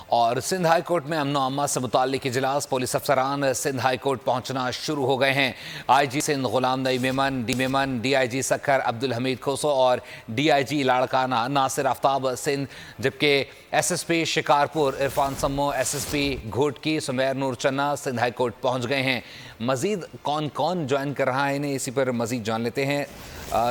और Sindh high court में अमनो अम्मा से मुताल्लिक इजलास। पुलिस अफसरान सिंध हाई कोर्ट पहुंचना शुरू हो गए हैं। IG सिंध गुलाम नई मेमन, डी मेमन, DIG सखर अब्दुल हमीद खोसो और DIG लाड़काना नासिर आफ्ताब सिंध, जबकि SSP शिकारपुर इरफान सम्मो, SSP घोटकी सुमेर नूर चन्ना सिंध हाई कोर्ट पहुंच गए हैं। मजीद कौन कौन ज्वाइन कर रहा है इन्हें, इसी पर मजीद जान लेते हैं।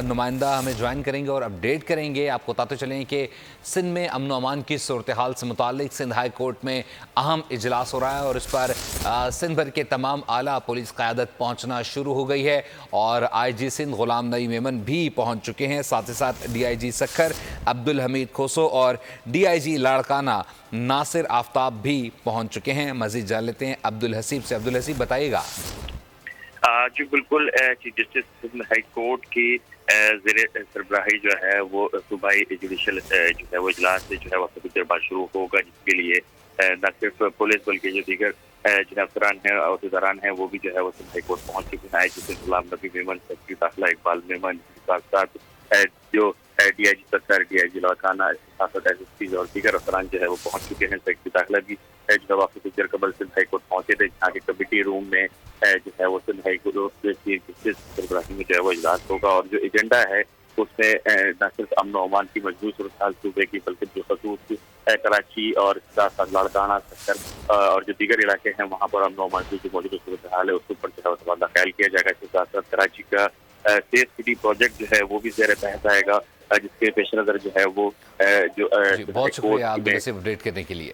नुमाइंदा हमें ज्वाइन करेंगे और अपडेट करेंगे। आपको बताते चलें कि सिंध में अमन अमान की सूरत हाल से मुतालिक सिंध हाई कोर्ट में अहम इजलास हो रहा है और इस पर सिंध भर के तमाम आला पुलिस क़यादत पहुंचना शुरू हो गई है और IG सिंध गुलाम नई मेमन भी पहुंच चुके हैं। साथ ही साथ DIG सखर अब्दुल हमीद खोसो और DIG लाड़काना नासिर आफ्ताब भी पहुंच चुके हैं। मजीद जान लेते हैं अब्दुल हसीब से। अब्दुल हसीब, बताइएगा। जी बिल्कुल, chief justice Sindh high court की ज़ेरे सरबराही जो है वो सूबाई जुडिशल जो है वो इजलास जो है वक्त कुछ देर बाद शुरू होगा, जिसके लिए न सिर्फ पुलिस बल्कि जो दीगर जिन अफसरान हैं अहदेदारान हैं वो भी जो है वो सिंध हाई कोर्ट पहुंच चुके हैं। IG गुलाम नबी मेमन, सेक्रेटरी दाखिला इकबाल मेमन, साथ साथ जो DIG सत्तर, DIG लाड़काना, SSP और दीगर अफसरान जो है वो पहुंच चुके हैं। सेक्रेटरी दाखिला भी जो है वक्त कुछ देर कबल सिंध हाई कोर्ट पहुंचे थे, जहाँ के कमेटी रूम में जो है वो Sindh high court chief justice सरबराही में जो है वो इजलास होगा और जो एजेंडा है उसमें न सिर्फ अमन अमान की मजबूत सूरत हाल सूबे की बल्कि जो खसूस कराची और साथ साथ लाड़काना सत्तर और जो दीगर इलाके हैं वहाँ पर अमन अमान की जो मौजूद सूरत हाल है उसके ऊपर जो है तबादला ख्याल किया जाएगा। इसके साथ साथ कराची का सेफ सिटी प्रोजेक्ट जो है वो भी ज़ेर बहस आएगा, जिसके पेश नज़र जो है वो बहुत शुक्रिया अब्दुल हसीब अपडेट करने के लिए।